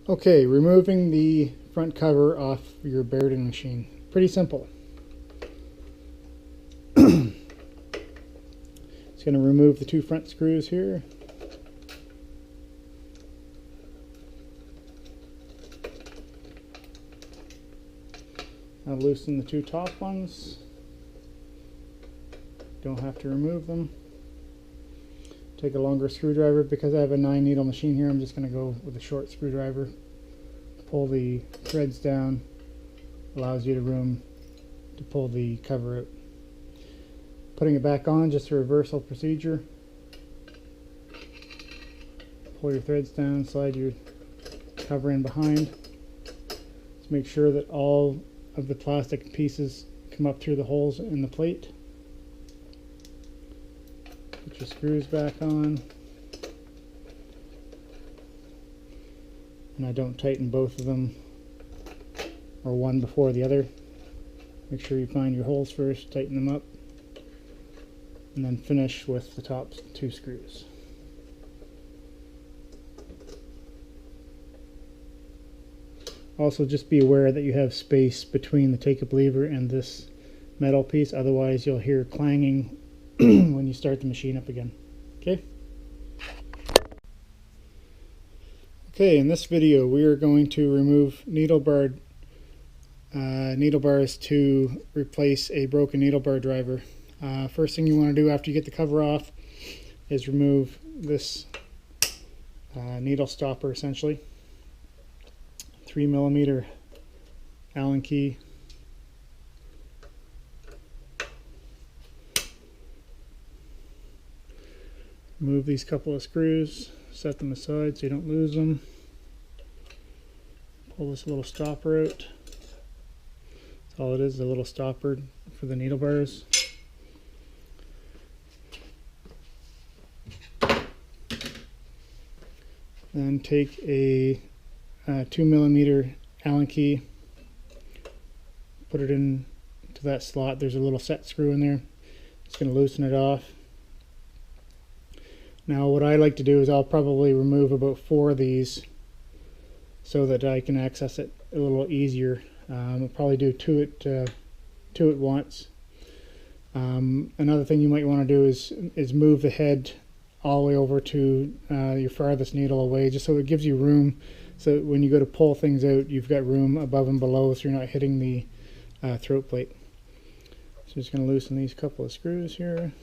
Okay, removing the front cover off your Barudan machine. Pretty simple. It's going to remove the two front screws here. Now loosen the two top ones. Don't have to remove them. Take a longer screwdriver. Because I have a 9 needle machine here, I'm just going to go with a short screwdriver. Pull the threads down. Allows you the room to pull the cover out. Putting it back on, just a reversal procedure. Pull your threads down, slide your cover in behind. Just make sure that all of the plastic pieces come up through the holes in the plate. Put your screws back on. And I don't tighten both of them or one before the other. Make sure you find your holes first, tighten them up, and then finish with the top two screws. Also, just be aware that you have space between the take-up lever and this metal piece, otherwise you'll hear clanging when you start the machine up again. Okay? Okay, in this video we are going to remove needle bars to replace a broken needle bar driver. First thing you want to do after you get the cover off is remove this needle stopper, essentially. 3mm Allen key. Remove these couple of screws, set them aside so you don't lose them. Pull this little stopper out. That's all it is, a little stopper for the needle bars. Then take a 2mm Allen key, put it into that slot. There's a little set screw in there. It's going to loosen it off. Now what I like to do is I'll probably remove about 4 of these so that I can access it a little easier. I'll probably do two at once. Another thing you might want to do is move the head all the way over to your farthest needle away, just so it gives you room, so when you go to pull things out you've got room above and below so you're not hitting the throat plate. So just going to loosen these couple of screws here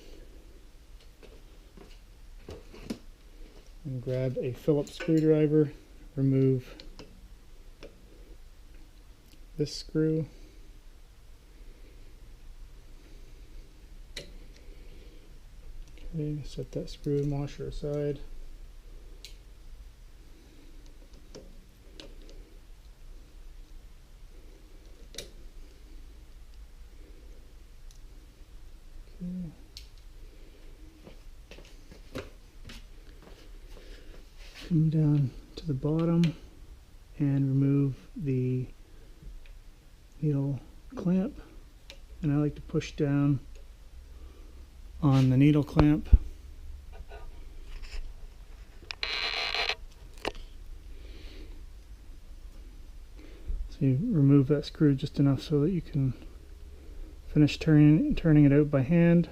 and grab a Phillips screwdriver, remove this screw. Okay, set that screw and washer aside. Okay. Come down to the bottom and remove the needle clamp, and I like to push down on the needle clamp. So you remove that screw just enough so that you can finish turning it out by hand.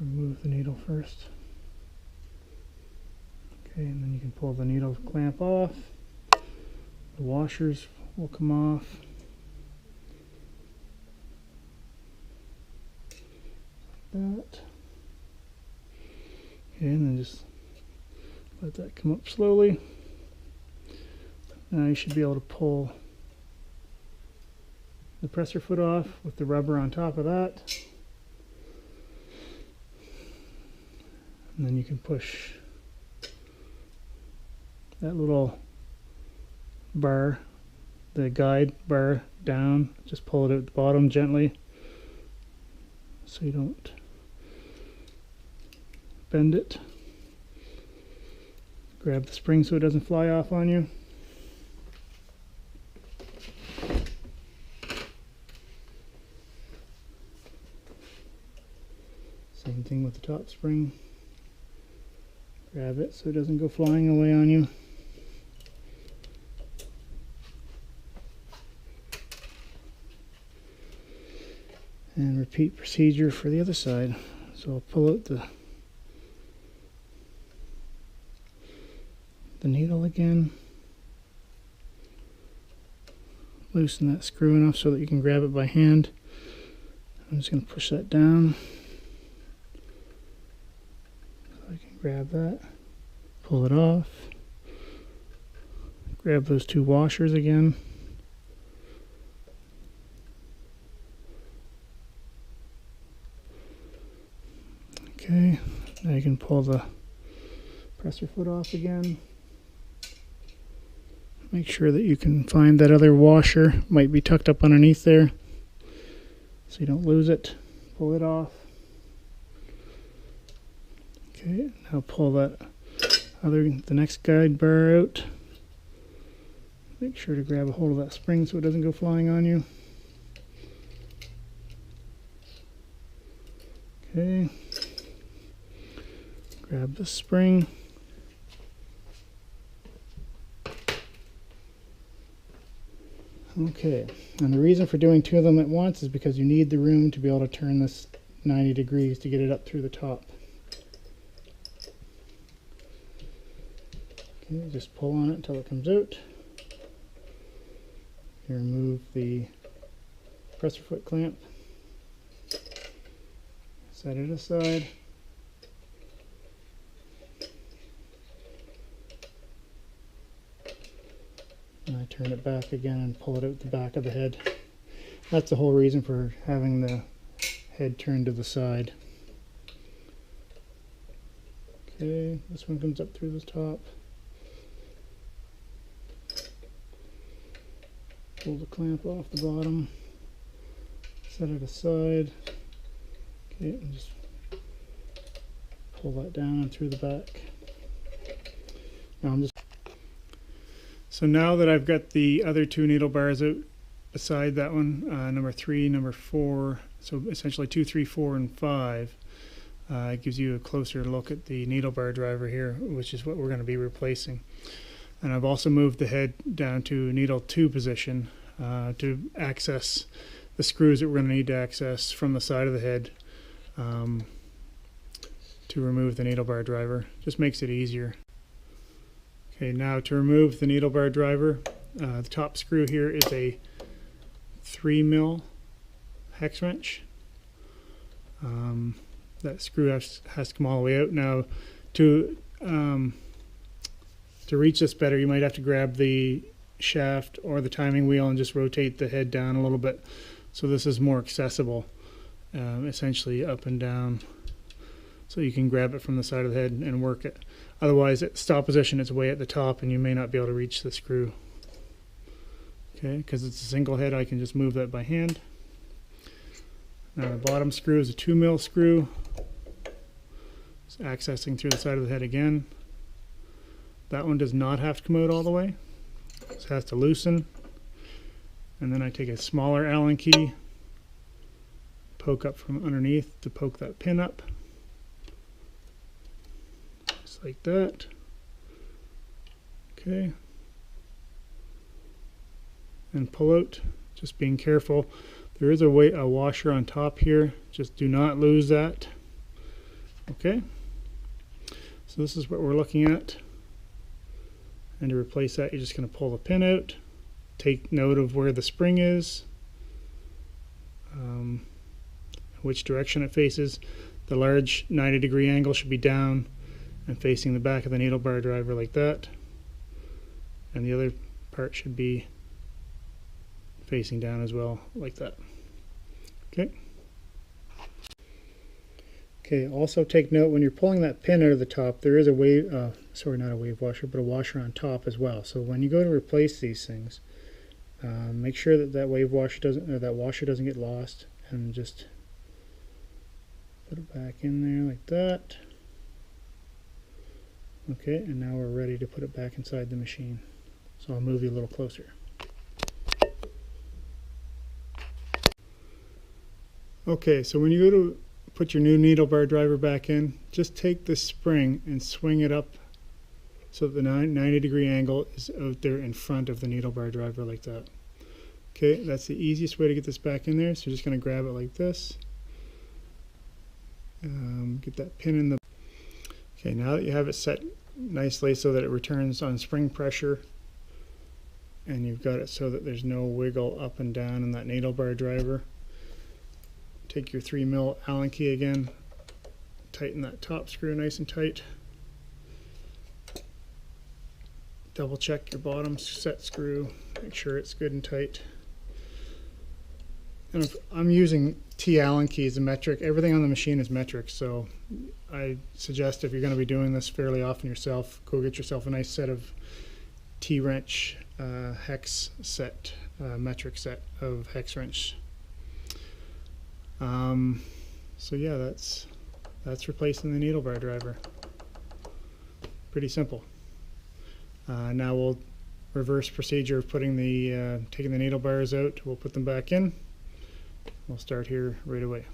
Remove the needle first. Okay, and then you can pull the needle clamp off. The washers will come off. That. Okay, and then just let that come up slowly. Now you should be able to pull the presser foot off with the rubber on top of that. And then you can push that little bar, the guide bar, down. Just pull it at the bottom gently so you don't bend it. Grab the spring so it doesn't fly off on you. Same thing with the top spring. Grab it so it doesn't go flying away on you. And repeat procedure for the other side. So I'll pull out the needle again. Loosen that screw enough so that you can grab it by hand. I'm just going to push that down so I can grab that, pull it off, grab those two washers again. Okay, now you can pull the presser foot off again. Make sure that you can find that other washer, might be tucked up underneath there, so you don't lose it. Pull it off. Okay, now pull the next guide bar out. Make sure to grab a hold of that spring so it doesn't go flying on you. Okay, grab the spring. Okay, and the reason for doing two of them at once is because you need the room to be able to turn this 90 degrees to get it up through the top. Okay, just pull on it until it comes out. You remove the presser foot clamp. Set it aside. And I turn it back again and pull it out the back of the head. That's the whole reason for having the head turned to the side. Okay, this one comes up through the top. Pull the clamp off the bottom. Set it aside. Okay, and just pull that down and through the back. So now that I've got the other two needle bars out beside that one, number 3, number 4, so essentially 2, 3, 4, and 5, it gives you a closer look at the needle bar driver here, which is what we're going to be replacing. And I've also moved the head down to needle 2 position to access the screws that we're going to need to access from the side of the head to remove the needle bar driver. Just makes it easier. Okay, now to remove the needle bar driver, the top screw here is a 3mm hex wrench. That screw has to come all the way out. Now, to reach this better, you might have to grab the shaft or the timing wheel and just rotate the head down a little bit, so this is more accessible, essentially up and down, so you can grab it from the side of the head and work it. Otherwise, at stop position, it's way at the top and you may not be able to reach the screw. Okay, because it's a single head, I can just move that by hand. Now the bottom screw is a 2mm screw. It's accessing through the side of the head again. That one does not have to come out all the way. It has to loosen. And then I take a smaller Allen key, poke up from underneath to poke that pin up. Just like that. Okay. And pull out, just being careful. There is a washer on top here, just do not lose that. Okay, so this is what we're looking at, and to replace that you're just going to pull the pin out, take note of where the spring is, which direction it faces. The large 90-degree angle should be down and facing the back of the needle bar driver like that, and the other part should be facing down as well, like that. Okay. Okay, also take note when you're pulling that pin out of the top, there is a wave, sorry, not a wave washer, but a washer on top as well. So when you go to replace these things, make sure that that wave washer doesn't, or that washer doesn't get lost, and just put it back in there like that. Okay, and now we're ready to put it back inside the machine. So I'll move you a little closer. Okay, so when you go to put your new needle bar driver back in, just take this spring and swing it up so that the 90-degree angle is out there in front of the needle bar driver like that. Okay, that's the easiest way to get this back in there. So you're just going to grab it like this. Get that pin in the... Okay, now that you have it set nicely so that it returns on spring pressure, and you've got it so that there's no wiggle up and down in that needle bar driver, take your 3mm Allen key again, tighten that top screw nice and tight. Double check your bottom set screw, make sure it's good and tight. And if I'm using T Allen keys, a metric. Everything on the machine is metric, so I suggest if you're going to be doing this fairly often yourself, go get yourself a nice set of T-wrench hex set, metric set of hex wrench. So yeah, that's replacing the needle bar driver. Pretty simple. Now we'll reverse procedure of putting the taking the needle bars out. We'll put them back in. We'll start here right away.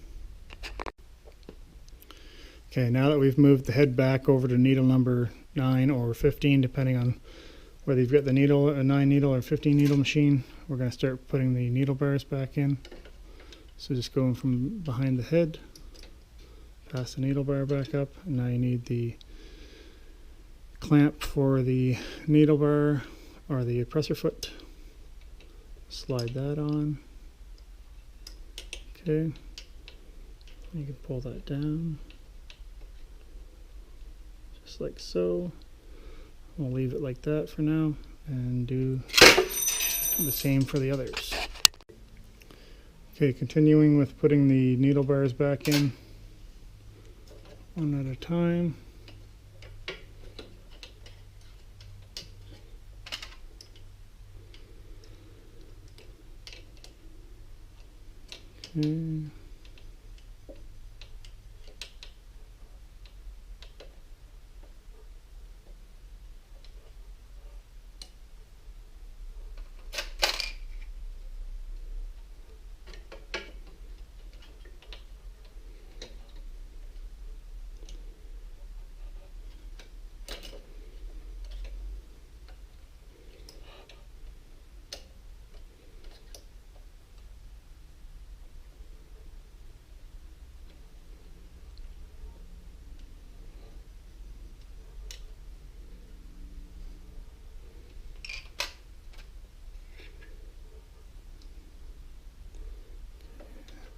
Okay, now that we've moved the head back over to needle number 9 or 15, depending on whether you've got the needle, a 9 needle or 15 needle machine, we're going to start putting the needle bars back in. So just going from behind the head, pass the needle bar back up, and now you need the clamp for the needle bar or the presser foot. Slide that on. Okay, you can pull that down just like so. We'll leave it like that for now and do the same for the others. Okay, continuing with putting the needle bars back in one at a time. Okay.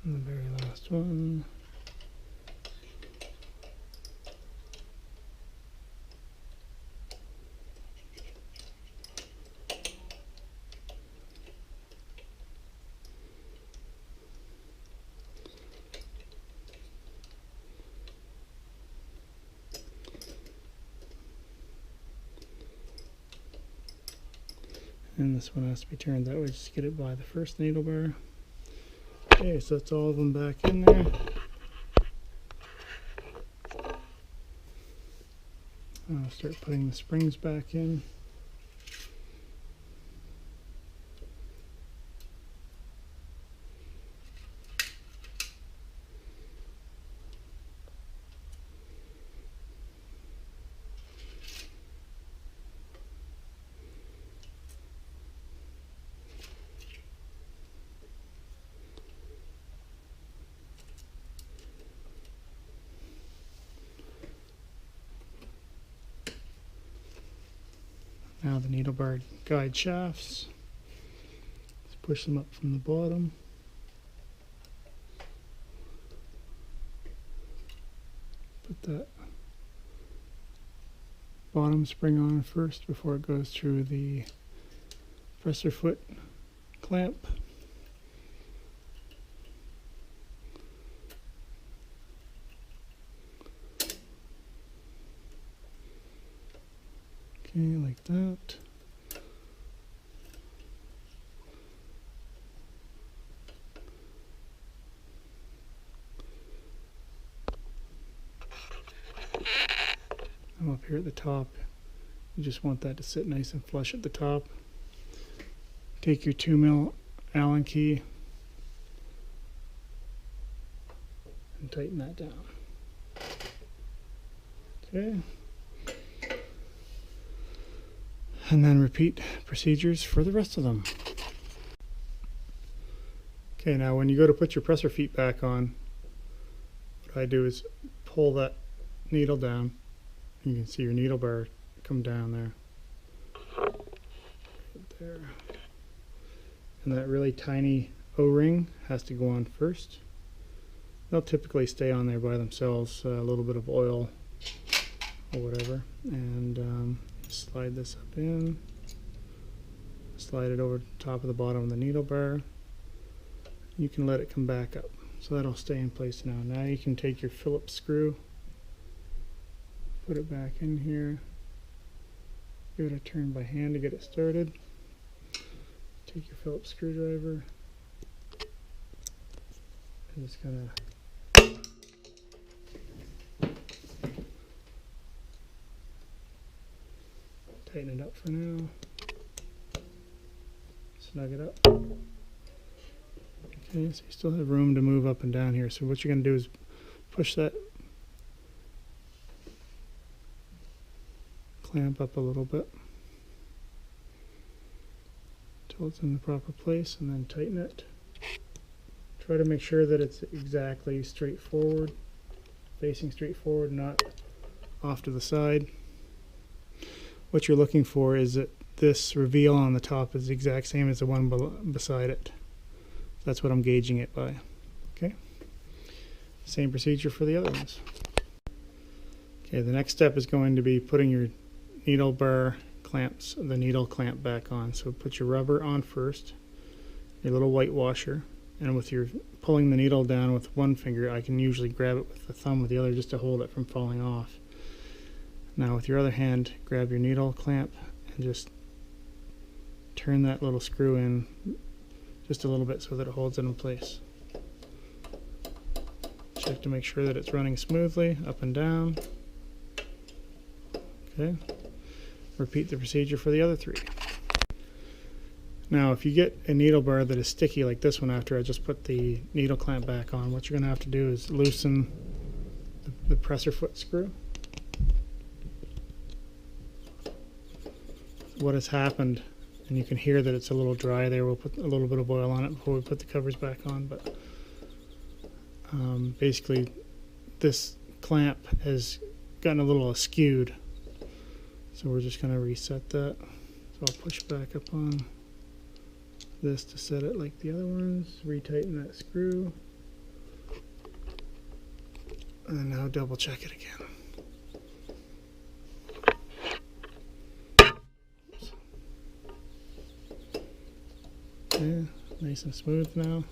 And the very last one. And this one has to be turned that way, just to get it by the first needle bar. Okay, so that's all of them back in there. I'll start putting the springs back in. Now the needle bar guide shafts. Let's push them up from the bottom. Put that bottom spring on first before it goes through the presser foot clamp. Okay, like that. Now up here at the top, you just want that to sit nice and flush at the top. Take your 2mm Allen key and tighten that down. Okay. And then repeat procedures for the rest of them. Okay, now when you go to put your presser feet back on, what I do is pull that needle down. You can see your needle bar come down there. Right there. And that really tiny O-ring has to go on first. They'll typically stay on there by themselves, a little bit of oil or whatever. And slide this up in, slide it over the top of the bottom of the needle bar. You can let it come back up, so that'll stay in place now. Now you can take your Phillips screw, put it back in here, give it a turn by hand to get it started. Take your Phillips screwdriver and just kind of tighten it up for now. Snug it up. Okay, so you still have room to move up and down here. So what you're going to do is push that clamp up a little bit until it's in the proper place, and then tighten it. Try to make sure that it's exactly straight forward, facing straight forward, not off to the side. What you're looking for is that this reveal on the top is the exact same as the one beside it. That's what I'm gauging it by. Okay. Same procedure for the other ones. Okay, the next step is going to be putting your needle bar clamps, the needle clamp back on. So put your rubber on first, your little white washer, and with your pulling the needle down with one finger, I can usually grab it with the thumb with the other just to hold it from falling off. Now with your other hand, grab your needle clamp and just turn that little screw in just a little bit so that it holds it in place. Check to make sure that it's running smoothly, up and down. Okay. Repeat the procedure for the other three. Now if you get a needle bar that is sticky like this one after I just put the needle clamp back on, what you're going to have to do is loosen the presser foot screw. What has happened, and you can hear that it's a little dry there, we'll put a little bit of oil on it before we put the covers back on, but basically this clamp has gotten a little askewed, so we're just going to reset that. So I'll push back up on this to set it like the other ones, retighten that screw, and then now double check it again. Okay, nice and smooth now,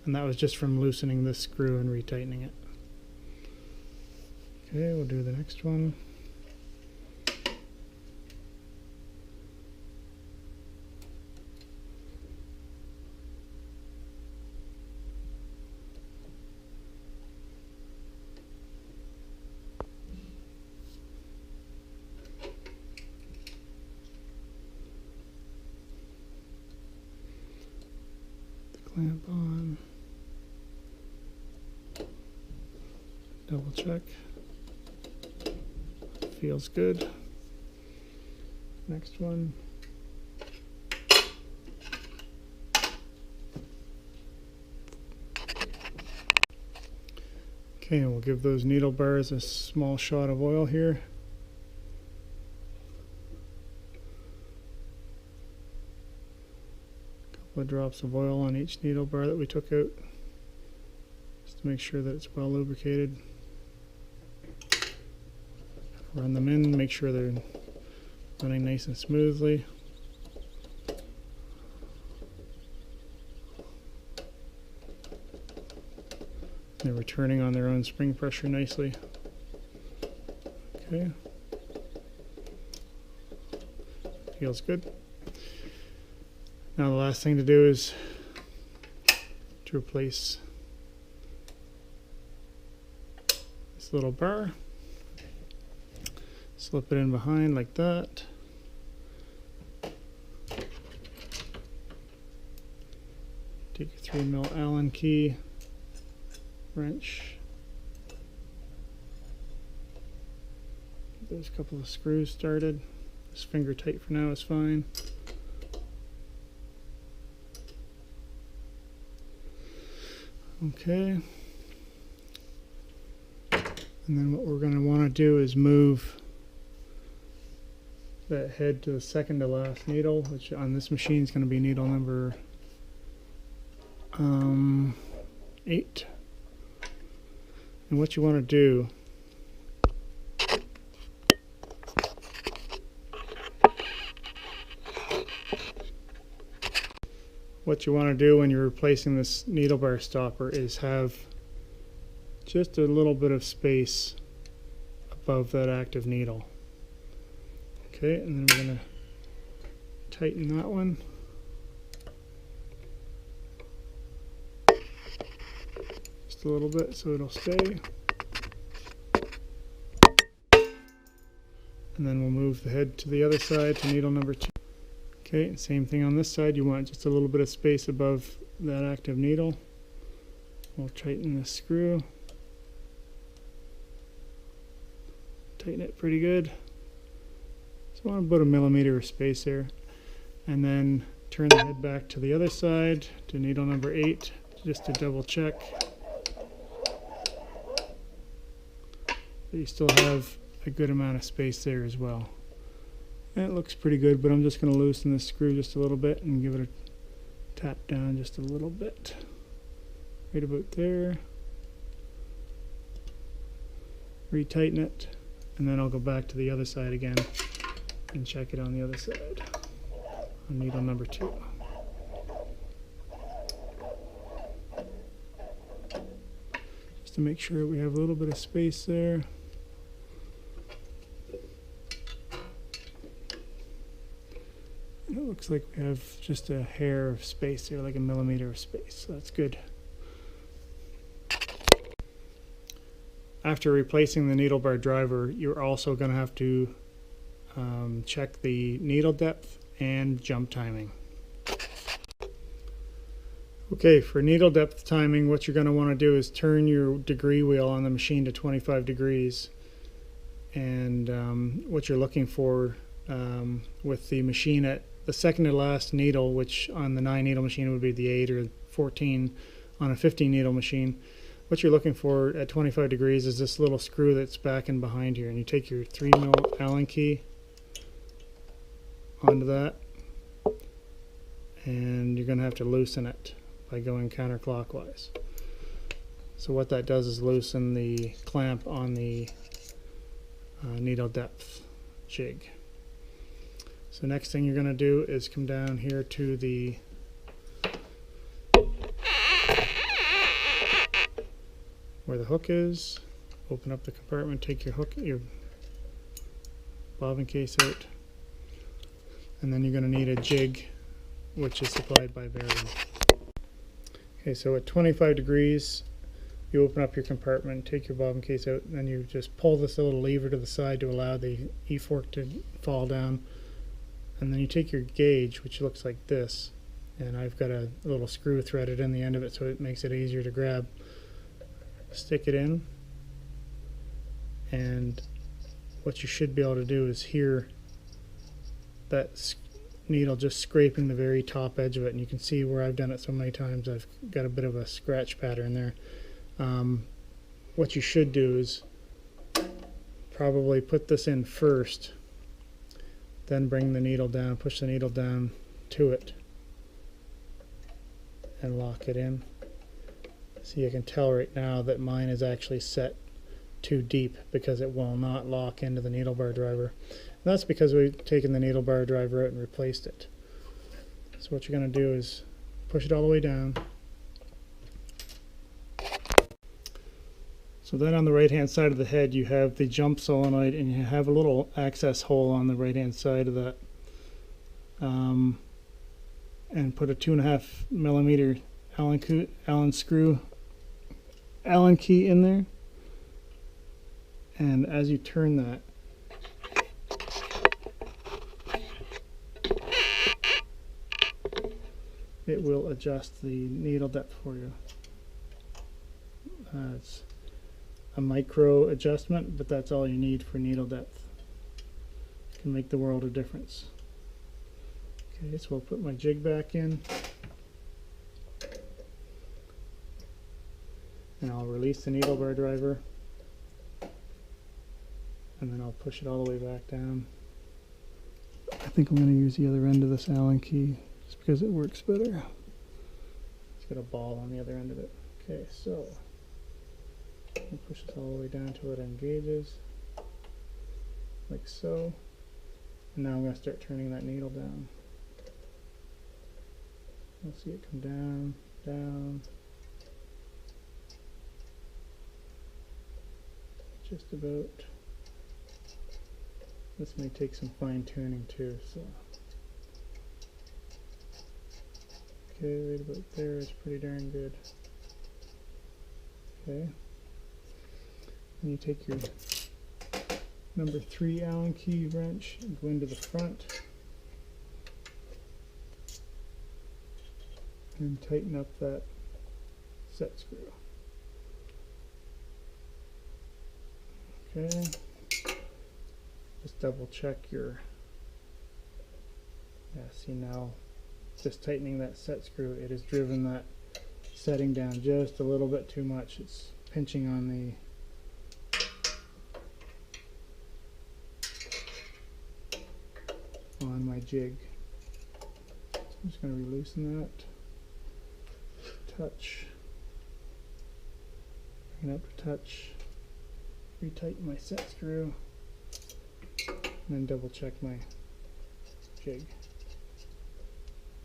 and that was just from loosening this screw and retightening it. Okay, we'll do the next one. Clamp on, double check, feels good. Next one. Okay, and we'll give those needle bars a small shot of oil here. Couple of drops of oil on each needle bar that we took out, just to make sure that it's well lubricated. Run them in, make sure they're running nice and smoothly. They're returning on their own spring pressure nicely. Okay. Feels good. Now the last thing to do is to replace this little bar. Slip it in behind like that. Take your 3mm Allen key, wrench. There's a couple of screws started. This finger tight for now is fine. Okay. And then what we're going to want to do is move that head to the second to last needle, which on this machine is going to be needle number 8. And what you want to do when you're replacing this needle bar stopper is have just a little bit of space above that active needle. Okay, and then we're going to tighten that one. Just a little bit so it'll stay. And then we'll move the head to the other side to needle number 2. Okay, same thing on this side. You want just a little bit of space above that active needle. We'll tighten this screw. Tighten it pretty good. So I want about 1 millimeter of space there. And then turn the head back to the other side to needle number 8 just to double check that you still have a good amount of space there as well. And it looks pretty good, but I'm just going to loosen this screw just a little bit and give it a tap down just a little bit. Right about there. Retighten it, and then I'll go back to the other side again and check it on the other side on needle number 2. Just to make sure we have a little bit of space there. It looks like we have just a hair of space there, like 1 millimeter of space, so that's good. After replacing the needle bar driver, you're also going to have to check the needle depth and jump timing. Okay, for needle depth timing, what you're going to want to do is turn your degree wheel on the machine to 25 degrees. And what you're looking for with the machine at the second to last needle, which on the 9 needle machine would be the 8, or 14 on a 15 needle machine, what you're looking for at 25 degrees is this little screw that's back and behind here, and you take your 3mm Allen key onto that, and you're going to have to loosen it by going counterclockwise. So what that does is loosen the clamp on the needle depth jig. So next thing you're going to do is come down here to the where the hook is, open up the compartment, take your hook, your bobbin case out, and then you're going to need a jig which is supplied by Barudan. Okay, so at 25 degrees you open up your compartment, take your bobbin case out, and then you just pull this little lever to the side to allow the E-fork to fall down, and then you take your gauge, which looks like this, and I've got a little screw threaded in the end of it so it makes it easier to grab. Stick it in, and what you should be able to do is hear that needle just scraping the very top edge of it, and you can see where I've done it so many times I've got a bit of a scratch pattern there. What you should do is probably put this in first, then bring the needle down, push the needle down to it and lock it in. See, you can tell right now that mine is actually set too deep because it will not lock into the needle bar driver. And that's because we've taken the needle bar driver out and replaced it. So what you're going to do is push it all the way down. So then on the right hand side of the head you have the jump solenoid, and you have a little access hole on the right hand side of that. And put a 2.5mm Allen key in there, and as you turn that, it will adjust the needle depth for you. It's a micro adjustment, but that's all you need for needle depth. It can make the world of difference. Okay, so I'll put my jig back in, and I'll release the needle bar driver, and then I'll push it all the way back down. I think I'm going to use the other end of this Allen key just because it works better. It's got a ball on the other end of it. Okay, so I'll push this all the way down till it engages, like so. And now I'm going to start turning that needle down. You'll see it come down, down, just about. This may take some fine tuning too, so. Okay, right about there is pretty darn good. Okay. And you take your number 3 Allen key wrench and go into the front and tighten up that set screw. Okay. Just double check your, see now, just tightening that set screw, it has driven that setting down just a little bit too much. It's pinching on my jig. So I'm just going to loosen that, touch, bring it up to touch, retighten my set screw, and then double check my jig.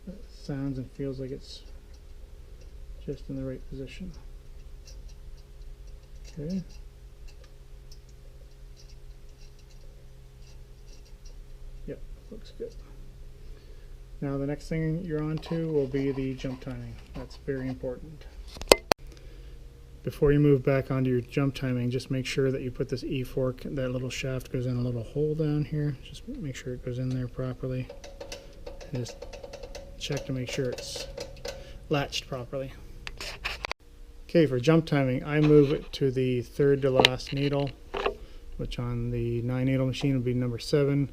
It sounds and feels like it's just in the right position. Okay. Yep, looks good. Now the next thing you're on to will be the jump timing. That's very important. Before you move back onto your jump timing, just make sure that you put this E-fork, that little shaft goes in a little hole down here. Just make sure it goes in there properly. And just check to make sure it's latched properly. Okay, for jump timing, I move it to the third to last needle, which on the 9 needle machine would be number 7,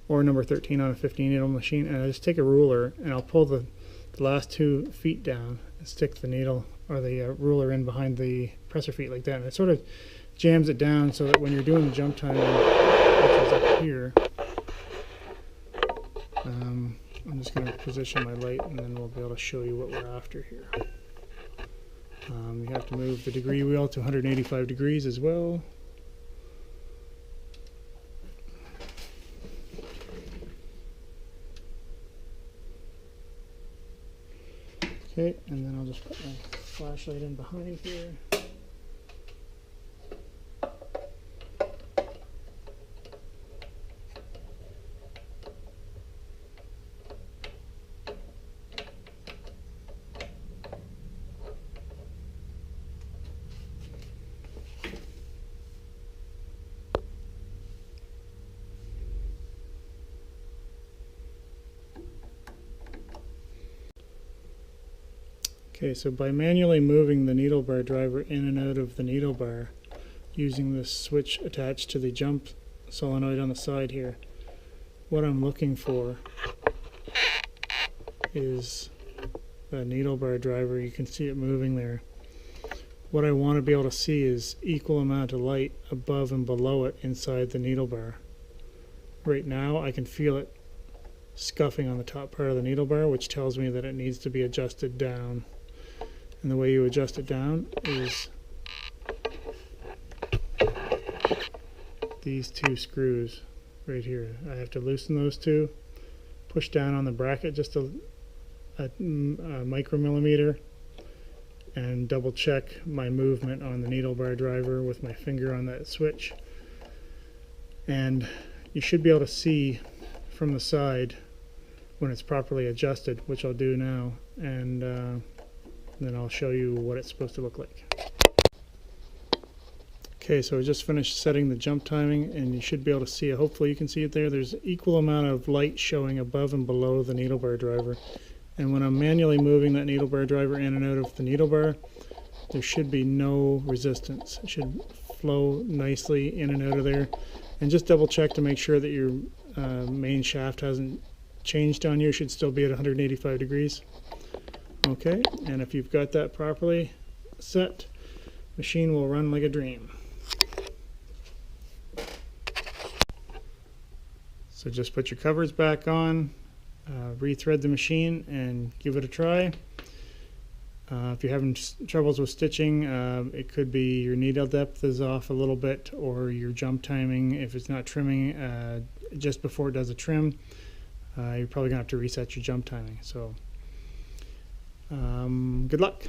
or number 13 on a 15 needle machine. And I just take a ruler and I'll pull the last 2 feet down and stick the needle or the ruler in behind the presser feet like that, and it sort of jams it down so that when you're doing the jump timing, which is up here, I'm just going to position my light and then we'll be able to show you what we're after here. You have to move the degree wheel to 185 degrees as well. Okay, and then I'll just put my flashlight in behind here. Okay, so by manually moving the needle bar driver in and out of the needle bar using this switch attached to the jump solenoid on the side here, what I'm looking for is the needle bar driver. You can see it moving there. What I want to be able to see is equal amount of light above and below it inside the needle bar. Right now I can feel it scuffing on the top part of the needle bar, which tells me that it needs to be adjusted down. And the way you adjust it down is these 2 screws right here. I have to loosen those 2, push down on the bracket just a micromillimeter, and double check my movement on the needle bar driver with my finger on that switch. And you should be able to see from the side when it's properly adjusted, which I'll do now, and then I'll show you what it's supposed to look like. Okay, so I just finished setting the jump timing, and you should be able to see it. Hopefully you can see it there. There's equal amount of light showing above and below the needle bar driver. And when I'm manually moving that needle bar driver in and out of the needle bar, there should be no resistance. It should flow nicely in and out of there. And just double check to make sure that your main shaft hasn't changed on you. It should still be at 185 degrees. Okay, and if you've got that properly set, machine will run like a dream. So just put your covers back on, rethread the machine and give it a try. If you're having troubles with stitching, it could be your needle depth is off a little bit, or your jump timing. If it's not trimming just before it does a trim, you're probably going to have to reset your jump timing. So good luck.